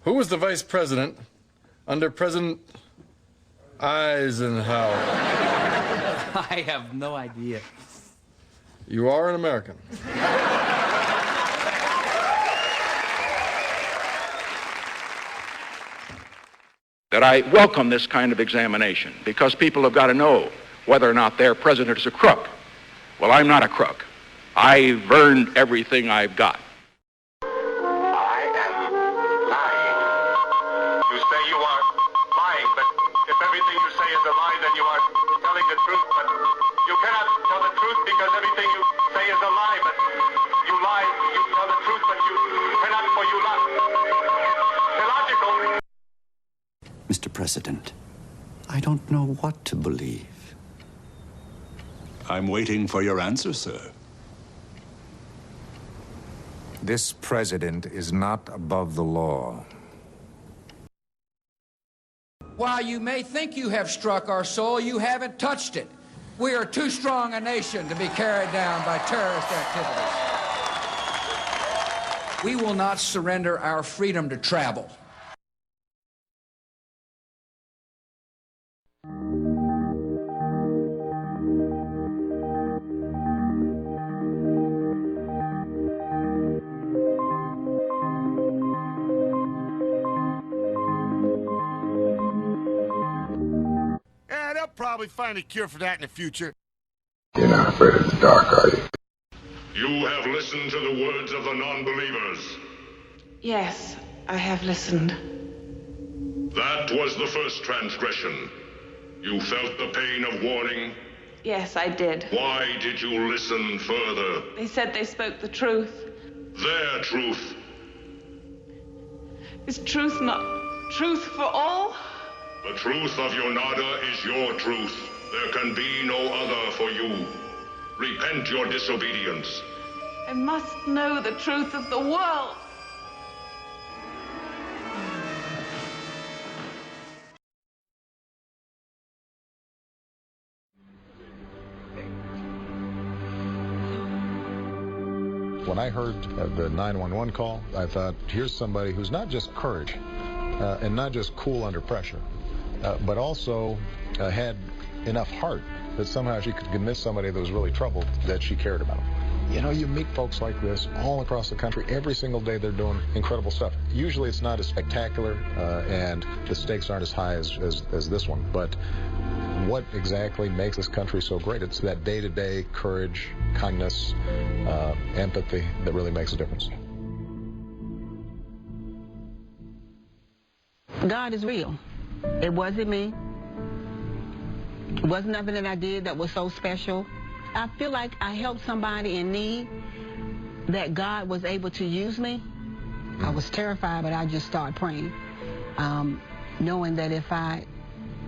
Who was the vice president under President Eisenhower? I have no idea. You are an American. That I welcome this kind of examination because people have got to know whether or not their president is a crook. Well, I'm not a crook. I've earned everything I've got. I am lying. You say you are lying, but if everything you say is a lie, then you are telling the truth. But you cannot tell the truth because everything you say is a lie. But you lie, you tell the truth, but you cannot, for you lie. Illogical. Mr. President, I don't know what to believe. I'm waiting for your answer, sir. This president is not above the law. While you may think you have struck our soul, you haven't touched it. We are too strong a nation to be carried down by terrorist activities. We will not surrender our freedom to travel. They'll probably find a cure for that in the future. You're not afraid of the dark, are you? You have listened to the words of the non-believers. Yes, I have listened. That was the first transgression. You felt the pain of warning. Yes, I did. Why did you listen further? They said they spoke the truth. Their truth. Is truth not truth for all? The truth of your nada is your truth. There can be no other for you. Repent your disobedience. I must know the truth of the world. When I heard the 911 call, I thought, here's somebody who's not just courage and not just cool under pressure, but also had enough heart that somehow she could convince somebody that was really troubled that she cared about them. You know, you meet folks like this all across the country. Every single day they're doing incredible stuff. Usually it's not as spectacular and the stakes aren't as high as this one. But what exactly makes this country so great? It's that day-to-day courage, kindness, empathy that really makes a difference. God is real. It wasn't me. It wasn't nothing that I did that was so special. I feel like I helped somebody in need, that God was able to use me. I was terrified, but I just started praying, knowing that if I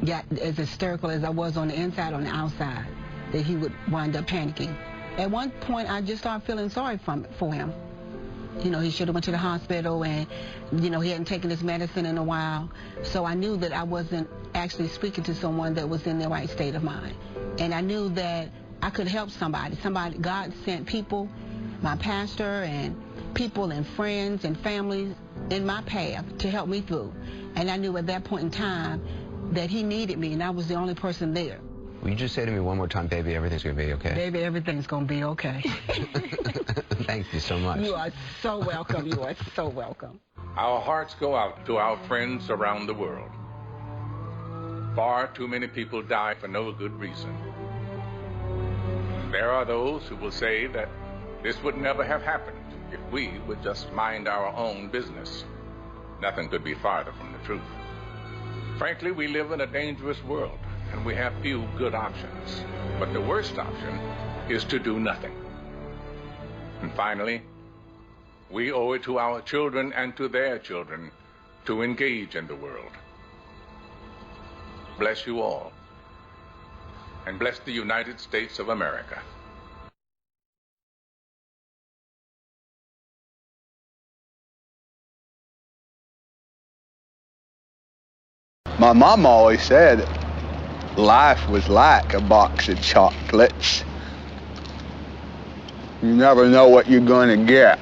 got as hysterical as I was on the inside, on the outside, that he would wind up panicking. At one point, I just started feeling sorry for him. You know, he should have went to the hospital, and, you know, he hadn't taken his medicine in a while. So I knew that I wasn't actually speaking to someone that was in the right state of mind. And I knew that I could help somebody. God sent people, my pastor and people and friends and families in my path to help me through. And I knew at that point in time that he needed me, and I was the only person there. Will you just say to me one more time, baby, everything's going to be okay? Baby, everything's going to be okay. Thank you so much. You are so welcome. You are so welcome. Our hearts go out to our friends around the world. Far too many people die for no good reason. There are those who will say that this would never have happened if we would just mind our own business. Nothing could be farther from the truth. Frankly, we live in a dangerous world, and we have few good options. But the worst option is to do nothing. And finally, we owe it to our children and to their children to engage in the world. Bless you all, and bless the United States of America. My mom always said life was like a box of chocolates. You never know what you're going to get.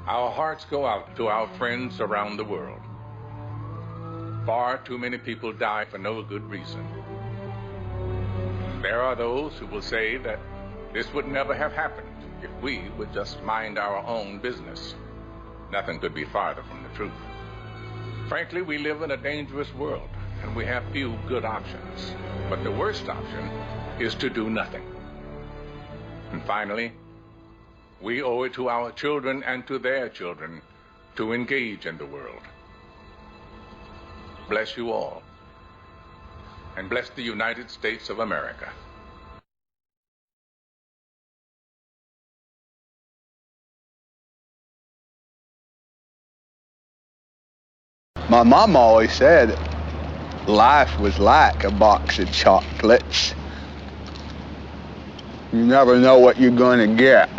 Our hearts go out to our friends around the world. Far too many people die for no good reason. There are those who will say that this would never have happened if we would just mind our own business. Nothing could be farther from the truth. Frankly, we live in a dangerous world, and we have few good options. But the worst option is to do nothing. And finally, we owe it to our children and to their children to engage in the world. Bless you all, and bless the United States of America. My mom always said life was like a box of chocolates. You never know what you're going to get.